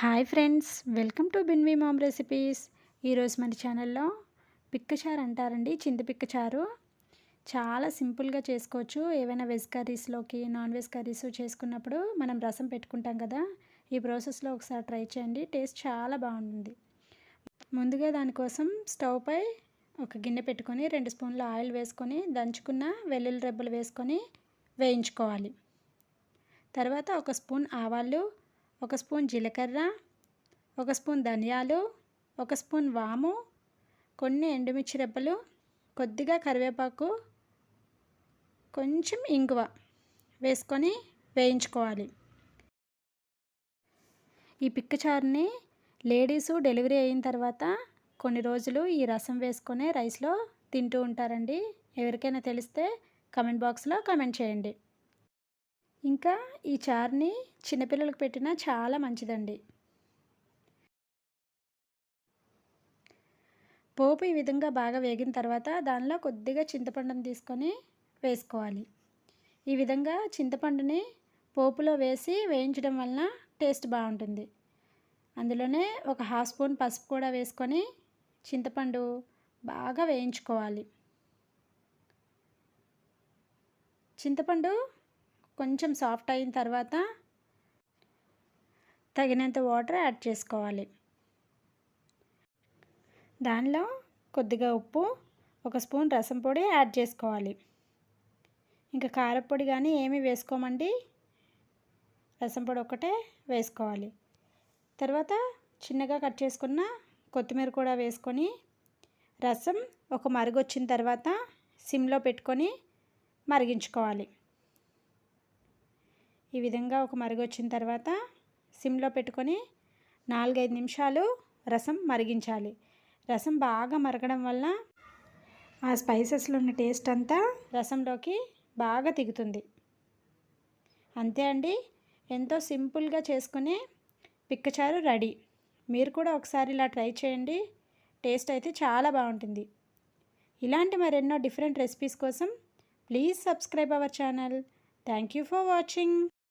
Hi friends, welcome to బిన్వి mom recipes. ఈరోజు మన ఛానల్లో పిక్కచారు అంటారండి, చింత పిక్కచారు. చాలా సింపుల్గా చేసుకోవచ్చు. ఏవైనా వెజ్ కర్రీస్లోకి, నాన్ వెజ్ కర్రీస్ చేసుకున్నప్పుడు మనం రసం పెట్టుకుంటాం కదా, ఈ ప్రాసెస్లో ఒకసారి ట్రై చేయండి. టేస్ట్ చాలా బాగుంటుంది. ముందుగా దానికోసం స్టవ్ పై ఒక గిన్నె పెట్టుకొని 2 స్పూన్ల ఆయిల్ వేసుకొని దంచుకున్న వెల్లుల్లి రెబ్బలు వేసుకొని వేయించుకోవాలి. తర్వాత 1 స్పూన్ ఆవాలు, 1 స్పూన్ జీలకర్ర, 1 స్పూన్ ధనియాలు, 1 స్పూన్ వాము, కొన్ని ఎండుమిర్చి రెబ్బలు, కొద్దిగా కరివేపాకు, కొంచెం ఇంగువ వేసుకొని వేయించుకోవాలి. ఈ పిక్కచారుని లేడీసు డెలివరీ అయిన తర్వాత కొన్ని రోజులు ఈ రసం వేసుకొని రైస్లో తింటూ ఉంటారండి. ఎవరికైనా తెలిస్తే కమెంట్ బాక్స్లో కమెంట్ చేయండి. ఇంకా ఈ చారుని చిన్నపిల్లలకు పెట్టినా చాలా మంచిదండి. పోపు ఈ విధంగా బాగా వేగిన తర్వాత దానిలో కొద్దిగా చింతపండుని తీసుకొని వేసుకోవాలి. ఈ విధంగా చింతపండుని పోపులో వేసి వేయించడం వలన టేస్ట్ బాగుంటుంది. అందులోనే ఒక 1/2 స్పూన్ పసుపు కూడా వేసుకొని చింతపండు బాగా వేయించుకోవాలి. చింతపండు కొంచెం సాఫ్ట్ అయిన తర్వాత తగినంత వాటర్ యాడ్ చేసుకోవాలి. దానిలో కొద్దిగా ఉప్పు, 1 స్పూన్ రసం పొడి యాడ్ చేసుకోవాలి. ఇంకా కారపొడి కానీ ఏమీ వేసుకోమండి, రసం పొడి ఒకటే వేసుకోవాలి. తర్వాత చిన్నగా కట్ చేసుకున్న కొత్తిమీర కూడా వేసుకొని రసం ఒక మరుగొచ్చిన తర్వాత సిమ్లో పెట్టుకొని మరిగించుకోవాలి. ఈ విధంగా ఒక మరుగొచ్చిన తర్వాత సిమ్లో పెట్టుకొని 4-5 నిమిషాలు రసం మరిగించాలి. రసం బాగా మరగడం వల్ల ఆ స్పైసెస్లో ఉన్న టేస్ట్ అంతా రసంలోకి బాగా దిగుతుంది. అంతే అండి, ఎంతో సింపుల్గా చేసుకునే పిక్కచారు రెడీ. మీరు కూడా ఒకసారి ఇలా ట్రై చేయండి. టేస్ట్ అయితే చాలా బాగుంటుంది. ఇలాంటి మరెన్నో డిఫరెంట్ రెసిపీస్ కోసం please subscribe our channel. Thank you for watching.